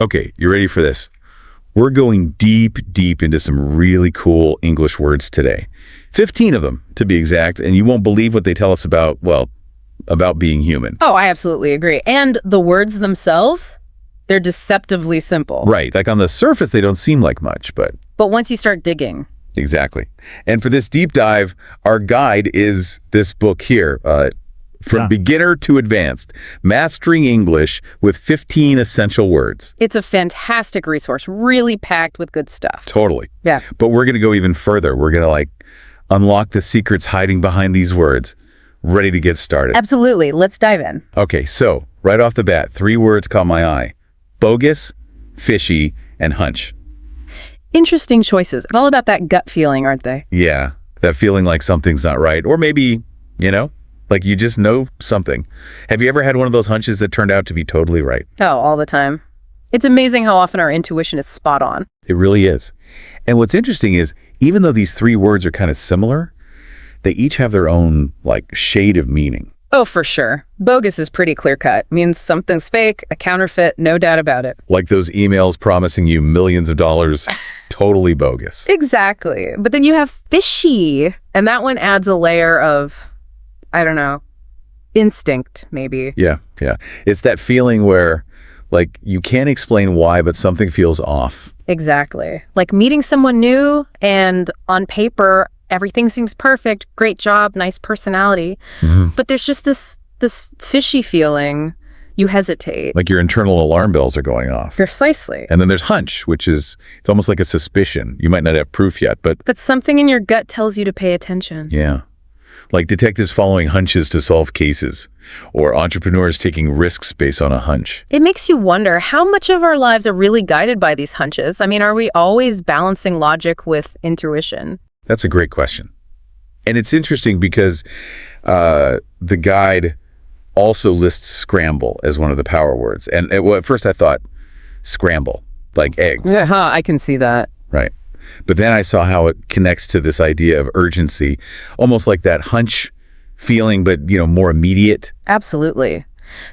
Okay, you ready for this? We're going deep, deep into some really cool English words today. 15 of them, to be exact, and you won't believe what they tell us about, well, about being human. Oh, I absolutely agree. And the words themselves, they're deceptively simple. Right, like on the surface, they don't seem like much, but... But once you start digging... Exactly. And for this deep dive, our guide is this book here, From Beginner to Advanced, Mastering English with 15 Essential Words. It's a fantastic resource, really packed with good stuff. Totally. Yeah. But we're going to go even further. We're going to unlock the secrets hiding behind these words. Ready to get started. Absolutely. Let's dive in. Okay, so right off the bat, 3 words caught my eye. Bogus, fishy, and hunch. Interesting choices. All about that gut feeling, aren't they? Yeah, that feeling like something's not right. Or maybe, like you just know something. Have you ever had one of those hunches that turned out to be totally right? Oh, all the time. It's amazing how often our intuition is spot on. It really is. And what's interesting is, even though these 3 words are kind of similar, they each have their own, shade of meaning. Oh, for sure. Bogus is pretty clear-cut. Means something's fake, a counterfeit, no doubt about it. Like those emails promising you millions of dollars, totally bogus. Exactly. But then you have fishy, and that one adds a layer of, I don't know, instinct, maybe. Yeah. It's that feeling where, you can't explain why, but something feels off. Exactly. Like meeting someone new, and on paper, everything seems perfect, great job, nice personality. Mm-hmm. But there's just this fishy feeling. You hesitate. Like your internal alarm bells are going off. Precisely. And then there's hunch, which is, it's almost like a suspicion. You might not have proof yet, but... But something in your gut tells you to pay attention. Yeah. Like detectives following hunches to solve cases, or entrepreneurs taking risks based on a hunch. It makes you wonder how much of our lives are really guided by these hunches. I mean, are we always balancing logic with intuition? That's a great question. And it's interesting because the guide also lists scramble as one of the power words. And at first I thought scramble, like eggs. Yeah, I can see that. Right. But then I saw how it connects to this idea of urgency, almost like that hunch feeling, but, more immediate. Absolutely.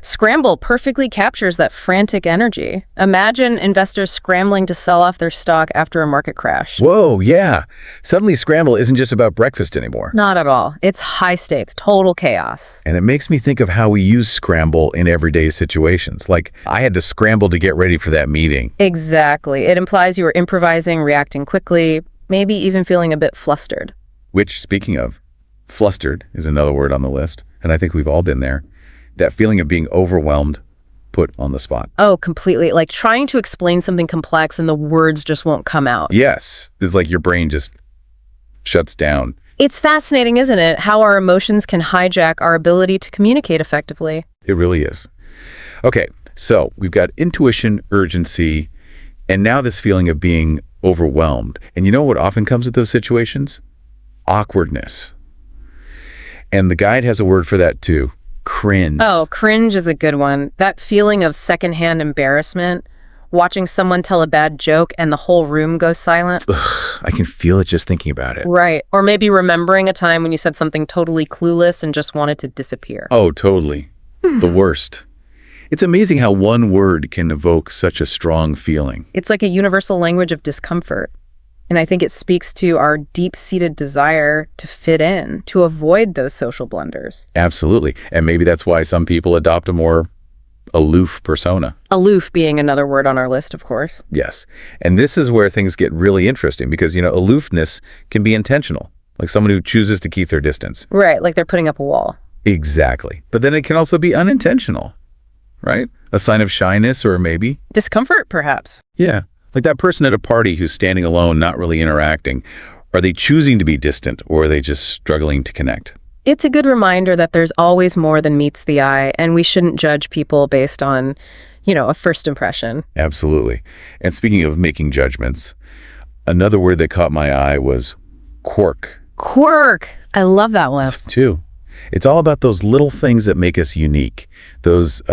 Scramble perfectly captures that frantic energy. Imagine investors scrambling to sell off their stock after a market crash. Whoa, yeah. Suddenly scramble isn't just about breakfast anymore. Not at all. It's high stakes, total chaos. And it makes me think of how we use scramble in everyday situations. Like, I had to scramble to get ready for that meeting. Exactly. It implies you were improvising, reacting quickly, maybe even feeling a bit flustered. Which, speaking of, flustered is another word on the list. And I think we've all been there. That feeling of being overwhelmed, put on the spot. Oh, completely. Like trying to explain something complex and the words just won't come out. Yes. It's like your brain just shuts down. It's fascinating, isn't it? How our emotions can hijack our ability to communicate effectively. It really is. Okay, so we've got intuition, urgency, and now this feeling of being overwhelmed. And you know what often comes with those situations? Awkwardness. And the guide has a word for that too. Cringe. Oh, cringe is a good one. That feeling of secondhand embarrassment, watching someone tell a bad joke and the whole room goes silent. Ugh, I can feel it just thinking about it. Right. Or maybe remembering a time when you said something totally clueless and just wanted to disappear. Oh, totally. The worst. It's amazing how one word can evoke such a strong feeling. It's like a universal language of discomfort. And I think it speaks to our deep-seated desire to fit in, to avoid those social blunders. Absolutely. And maybe that's why some people adopt a more aloof persona. Aloof being another word on our list, of course. Yes. And this is where things get really interesting because, aloofness can be intentional, like someone who chooses to keep their distance. Right, like they're putting up a wall. Exactly. But then it can also be unintentional, right? A sign of shyness or maybe discomfort, perhaps. Yeah. Like that person at a party who's standing alone, not really interacting. Are they choosing to be distant or are they just struggling to connect? It's a good reminder that there's always more than meets the eye, and we shouldn't judge people based on, a first impression. Absolutely. And speaking of making judgments, another word that caught my eye was quirk. Quirk. I love that one. Too. It's all about those little things that make us unique. Those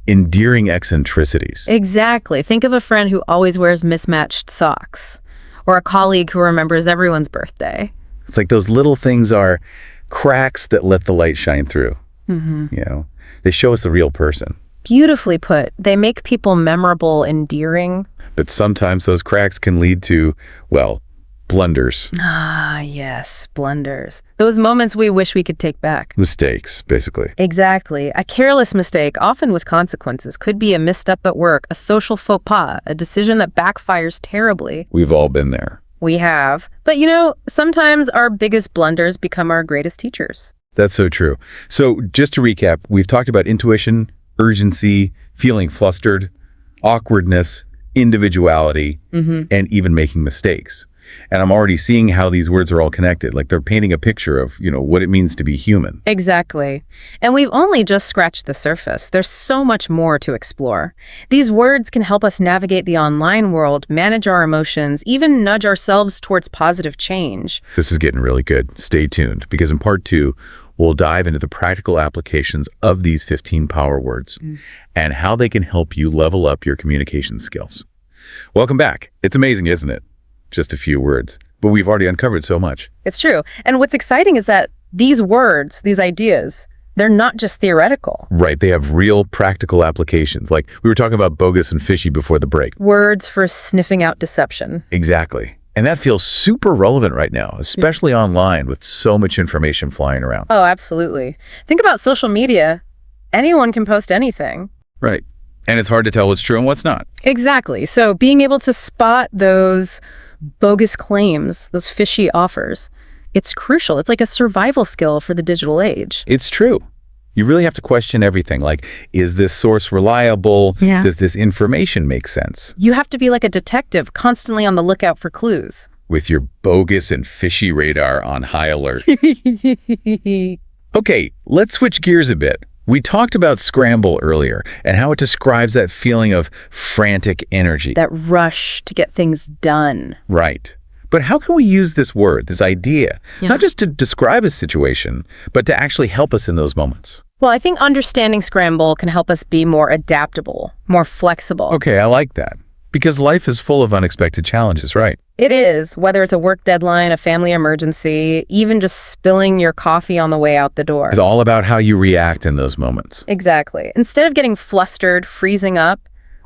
endearing eccentricities. Exactly. Think of a friend who always wears mismatched socks, or a colleague who remembers everyone's birthday. It's like those little things are cracks that let the light shine through. Mm-hmm. They show us the real person. Beautifully put. They make people memorable, endearing. But sometimes those cracks can lead to, well, blunders. Ah, yes, blunders. Those moments we wish we could take back. Mistakes, basically. Exactly. A careless mistake, often with consequences, could be a misstep at work, a social faux pas, a decision that backfires terribly. We've all been there. We have. But sometimes our biggest blunders become our greatest teachers. That's so true. So just to recap, we've talked about intuition, urgency, feeling flustered, awkwardness, individuality, and even making mistakes. And I'm already seeing how these words are all connected. Like they're painting a picture of, what it means to be human. Exactly. And we've only just scratched the surface. There's so much more to explore. These words can help us navigate the online world, manage our emotions, even nudge ourselves towards positive change. This is getting really good. Stay tuned, because in part 2, we'll dive into the practical applications of these 15 power words and how they can help you level up your communication skills. Welcome back. It's amazing, isn't it? Just a few words, but we've already uncovered so much. It's true. And what's exciting is that these words, these ideas, they're not just theoretical. Right. They have real practical applications. Like we were talking about bogus and fishy before the break. Words for sniffing out deception. Exactly. And that feels super relevant right now, especially online with so much information flying around. Oh, absolutely. Think about social media. Anyone can post anything. Right. And it's hard to tell what's true and what's not. Exactly. So being able to spot those bogus claims, those fishy offers, it's crucial. It's like a survival skill for the digital age. It's true. You really have to question everything. Like, is this source reliable? Yeah. Does this information make sense? You have to be like a detective, constantly on the lookout for clues. With your bogus and fishy radar on high alert. Okay, let's switch gears a bit. We talked about scramble earlier and how it describes that feeling of frantic energy. That rush to get things done. Right. But how can we use this word, this idea, not just to describe a situation, but to actually help us in those moments? Well, I think understanding scramble can help us be more adaptable, more flexible. Okay, I like that. Because life is full of unexpected challenges, right? It is, whether it's a work deadline, a family emergency, even just spilling your coffee on the way out the door. It's all about how you react in those moments. Exactly. Instead of getting flustered, freezing up,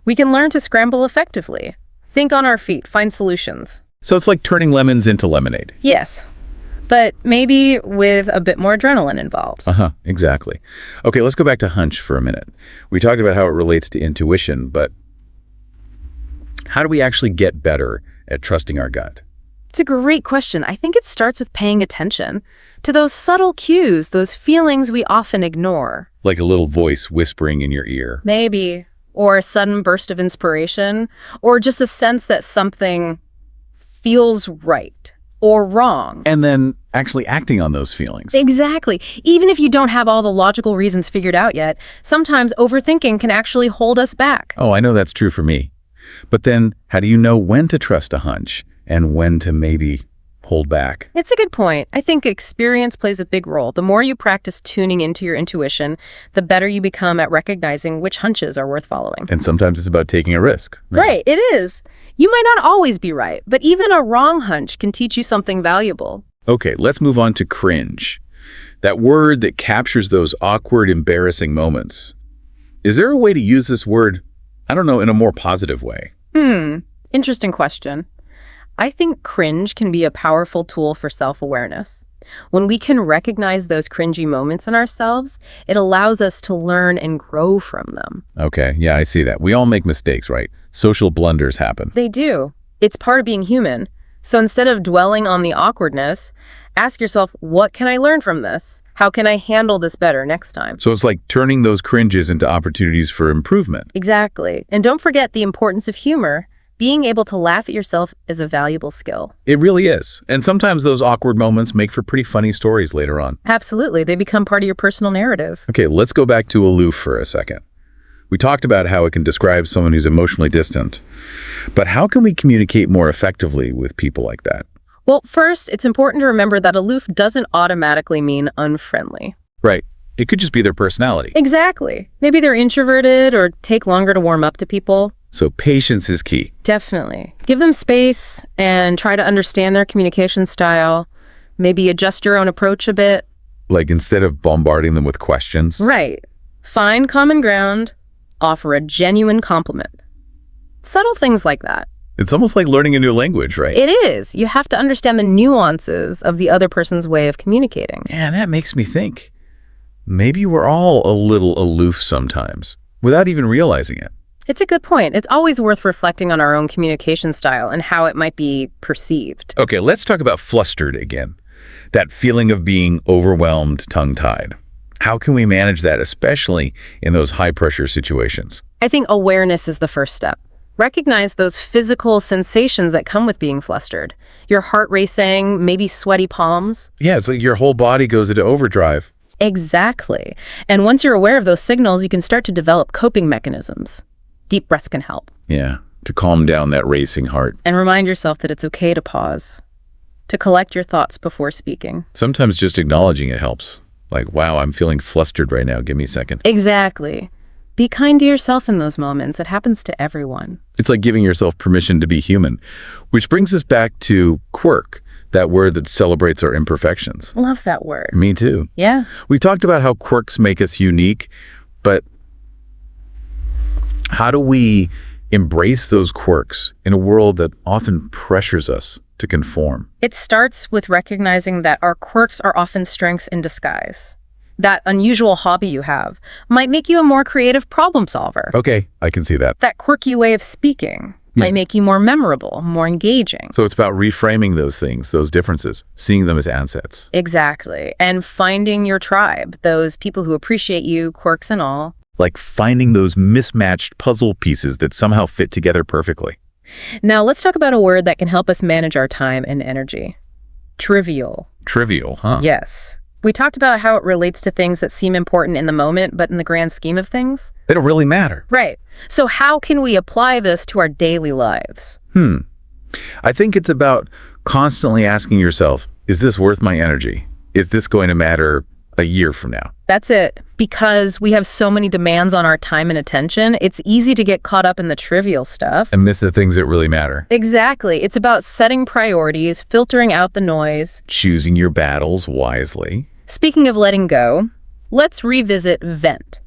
we can learn to scramble effectively. Think on our feet, find solutions. So it's like turning lemons into lemonade. Yes, but maybe with a bit more adrenaline involved. Exactly. Okay, let's go back to hunch for a minute. We talked about how it relates to intuition, but how do we actually get better at trusting our gut? It's a great question. I think it starts with paying attention to those subtle cues, those feelings we often ignore. Like a little voice whispering in your ear. Maybe. Or a sudden burst of inspiration. Or just a sense that something feels right or wrong. And then actually acting on those feelings. Exactly. Even if you don't have all the logical reasons figured out yet, sometimes overthinking can actually hold us back. Oh, I know that's true for me. But then how do you know when to trust a hunch and when to maybe hold back? It's a good point. I think experience plays a big role. The more you practice tuning into your intuition, the better you become at recognizing which hunches are worth following. And sometimes it's about taking a risk. Right, it is. You might not always be right, but even a wrong hunch can teach you something valuable. Okay, let's move on to cringe. That word that captures those awkward, embarrassing moments. Is there a way to use this word, I don't know, in a more positive way? Interesting question. I think cringe can be a powerful tool for self-awareness. When we can recognize those cringy moments in ourselves, it allows us to learn and grow from them. Okay, yeah, I see that. We all make mistakes, right? Social blunders happen. They do. It's part of being human. So instead of dwelling on the awkwardness, ask yourself, what can I learn from this? How can I handle this better next time? So it's like turning those cringes into opportunities for improvement. Exactly. And don't forget the importance of humor. Being able to laugh at yourself is a valuable skill. It really is. And sometimes those awkward moments make for pretty funny stories later on. Absolutely. They become part of your personal narrative. Okay, let's go back to aloof for a second. We talked about how it can describe someone who's emotionally distant. But how can we communicate more effectively with people like that? Well, first, it's important to remember that aloof doesn't automatically mean unfriendly. Right. It could just be their personality. Exactly. Maybe they're introverted or take longer to warm up to people. So patience is key. Definitely. Give them space and try to understand their communication style. Maybe adjust your own approach a bit. Like instead of bombarding them with questions. Right. Find common ground. Offer a genuine compliment. Subtle things like that. It's almost like learning a new language, right? It is. You have to understand the nuances of the other person's way of communicating. Yeah, that makes me think. Maybe we're all a little aloof sometimes, without even realizing it. It's a good point. It's always worth reflecting on our own communication style and how it might be perceived. Okay, let's talk about flustered again. That feeling of being overwhelmed, tongue-tied. How can we manage that, especially in those high-pressure situations? I think awareness is the first step. Recognize those physical sensations that come with being flustered. Your heart racing, maybe sweaty palms. Yeah, it's like your whole body goes into overdrive. Exactly. And once you're aware of those signals, you can start to develop coping mechanisms. Deep breaths can help. Yeah, to calm down that racing heart. And remind yourself that it's okay to pause, to collect your thoughts before speaking. Sometimes just acknowledging it helps. Like, wow, I'm feeling flustered right now. Give me a second. Exactly. Be kind to yourself in those moments. It happens to everyone. It's like giving yourself permission to be human, which brings us back to quirk, that word that celebrates our imperfections. Love that word. Me too. Yeah. We talked about how quirks make us unique, but how do we embrace those quirks in a world that often pressures us to conform? It starts with recognizing that our quirks are often strengths in disguise. That unusual hobby you have might make you a more creative problem solver. Okay, I can see that. That quirky way of speaking might make you more memorable, more engaging. So it's about reframing those things, those differences, seeing them as assets. Exactly. And finding your tribe, those people who appreciate you, quirks and all. Like finding those mismatched puzzle pieces that somehow fit together perfectly. Now let's talk about a word that can help us manage our time and energy. Trivial. Trivial, huh? Yes. We talked about how it relates to things that seem important in the moment, but in the grand scheme of things. They don't really matter. Right. So how can we apply this to our daily lives? I think it's about constantly asking yourself, is this worth my energy? Is this going to matter a year from now? That's it. Because we have so many demands on our time and attention, it's easy to get caught up in the trivial stuff. And miss the things that really matter. Exactly. It's about setting priorities, filtering out the noise. Choosing your battles wisely. Speaking of letting go, let's revisit vent.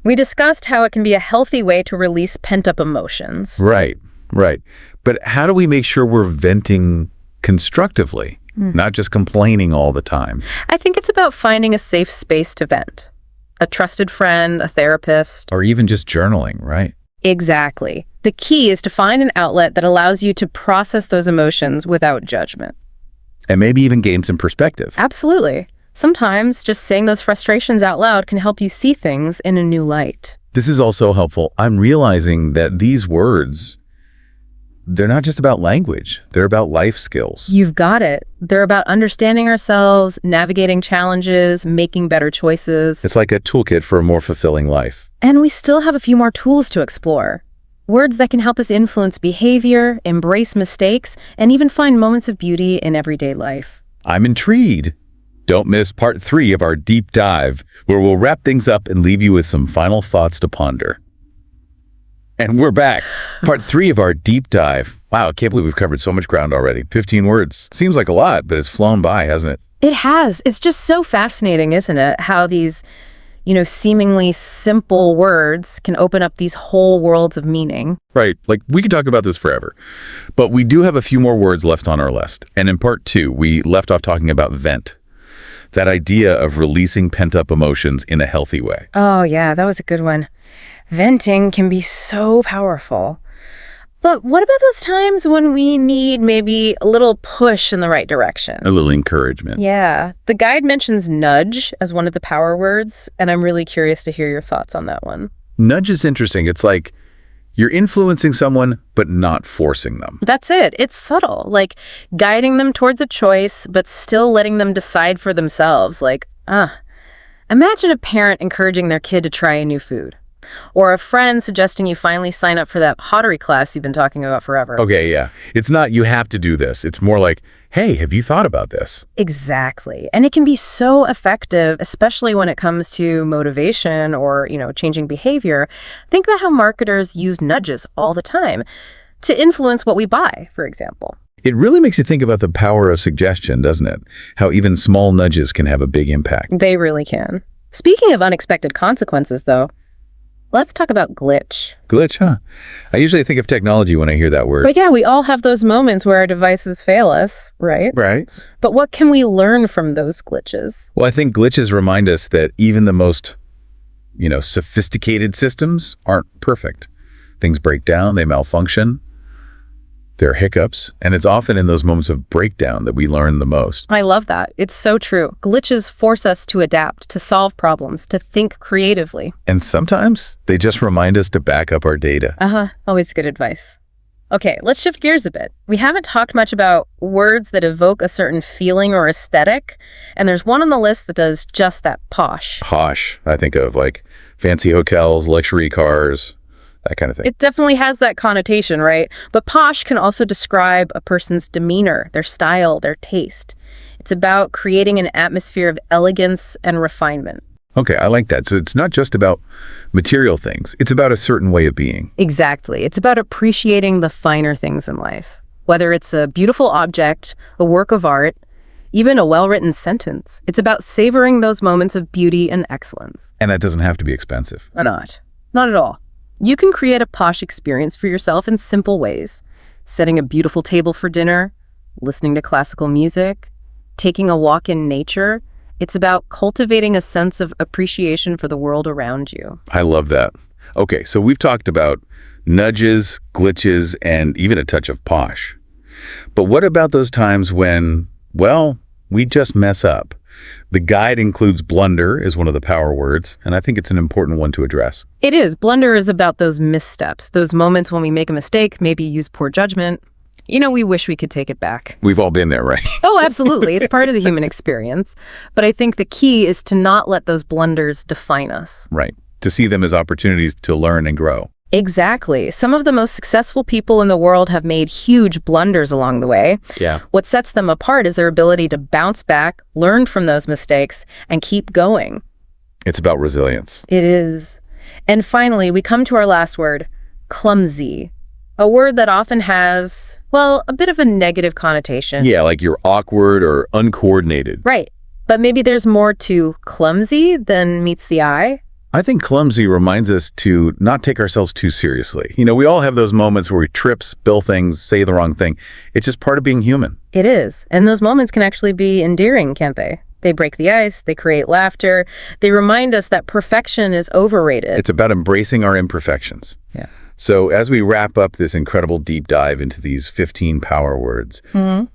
We discussed how it can be a healthy way to release pent-up emotions. Right. But how do we make sure we're venting constructively, not just complaining all the time? I think it's about finding a safe space to vent. A trusted friend, a therapist. Or even just journaling, right? Exactly. The key is to find an outlet that allows you to process those emotions without judgment. And maybe even gain some perspective. Absolutely. Sometimes just saying those frustrations out loud can help you see things in a new light. This is also helpful. I'm realizing that these words, they're not just about language. They're about life skills. You've got it. They're about understanding ourselves, navigating challenges, making better choices. It's like a toolkit for a more fulfilling life. And we still have a few more tools to explore. Words that can help us influence behavior, embrace mistakes, and even find moments of beauty in everyday life. I'm intrigued. Don't miss part 3 of our deep dive, where we'll wrap things up and leave you with some final thoughts to ponder. And we're back. Part 3 of our deep dive. Wow, I can't believe we've covered so much ground already. 15 words. Seems like a lot, but it's flown by, hasn't it? It has. It's just so fascinating, isn't it? How these, seemingly simple words can open up these whole worlds of meaning. Right. Like, we could talk about this forever. But we do have a few more words left on our list. And in part 2, we left off talking about vent. That idea of releasing pent-up emotions in a healthy way. Oh, yeah, that was a good one. Venting can be so powerful. But what about those times when we need maybe a little push in the right direction? A little encouragement. Yeah. The guide mentions nudge as one of the power words, and I'm really curious to hear your thoughts on that one. Nudge is interesting. It's like you're influencing someone, but not forcing them. That's it. It's subtle, like guiding them towards a choice, but still letting them decide for themselves. Like, imagine a parent encouraging their kid to try a new food. Or a friend suggesting you finally sign up for that pottery class you've been talking about forever. Okay, yeah. It's not you have to do this. It's more like, hey, have you thought about this? Exactly. And it can be so effective, especially when it comes to motivation or, changing behavior. Think about how marketers use nudges all the time to influence what we buy, for example. It really makes you think about the power of suggestion, doesn't it? How even small nudges can have a big impact. They really can. Speaking of unexpected consequences, though, Let's talk about glitch. Glitch, huh? I usually think of technology when I hear that word. But yeah, we all have those moments where our devices fail us, right? Right. But what can we learn from those glitches? Well, I think glitches remind us that even the most, sophisticated systems aren't perfect. Things break down, they malfunction, there are hiccups, and it's often in those moments of breakdown that we learn the most. I love that. It's so true. Glitches force us to adapt, to solve problems, to think creatively. And sometimes they just remind us to back up our data. Always good advice. Okay, let's shift gears a bit. We haven't talked much about words that evoke a certain feeling or aesthetic, and there's one on the list that does just that, posh. Posh, I think of like fancy hotels, luxury cars, that kind of thing. It definitely has that connotation, right? But posh can also describe a person's demeanor, their style, their taste. It's about creating an atmosphere of elegance and refinement. Okay, I like that. So it's not just about material things. It's about a certain way of being. Exactly. It's about appreciating the finer things in life. Whether it's a beautiful object, a work of art, even a well-written sentence. It's about savoring those moments of beauty and excellence. And that doesn't have to be expensive. Not at all. You can create a posh experience for yourself in simple ways. Setting a beautiful table for dinner, listening to classical music, taking a walk in nature. It's about cultivating a sense of appreciation for the world around you. I love that. Okay, so we've talked about nudges, glitches, and even a touch of posh. But what about those times when, we just mess up? The guide includes blunder as one of the power words, and I think it's an important one to address. It is. Blunder is about those missteps, those moments when we make a mistake, maybe use poor judgment. We wish we could take it back. We've all been there, right? Oh, absolutely. It's part of the human experience. But I think the key is to not let those blunders define us. Right. To see them as opportunities to learn and grow. Exactly. Some of the most successful people in the world have made huge blunders along the way. Yeah. What sets them apart is their ability to bounce back, learn from those mistakes, and keep going. It's about resilience. It is. And finally, we come to our last word, clumsy. A word that often has, a bit of a negative connotation. Yeah, like you're awkward or uncoordinated. Right. But maybe there's more to clumsy than meets the eye. I think clumsy reminds us to not take ourselves too seriously. We all have those moments where we trip, spill things, say the wrong thing. It's just part of being human. It is. And those moments can actually be endearing, can't they? They break the ice, they create laughter, they remind us that perfection is overrated. It's about embracing our imperfections. Yeah. So as we wrap up this incredible deep dive into these 15 power words,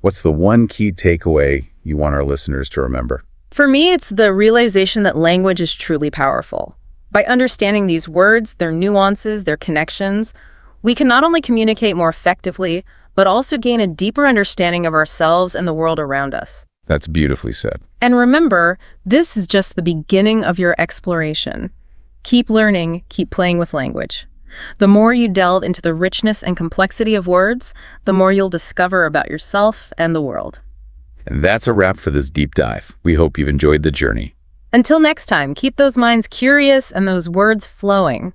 what's the one key takeaway you want our listeners to remember? For me, it's the realization that language is truly powerful. By understanding these words, their nuances, their connections, we can not only communicate more effectively, but also gain a deeper understanding of ourselves and the world around us. That's beautifully said. And remember, this is just the beginning of your exploration. Keep learning, keep playing with language. The more you delve into the richness and complexity of words, the more you'll discover about yourself and the world. And that's a wrap for this deep dive. We hope you've enjoyed the journey. Until next time, keep those minds curious and those words flowing.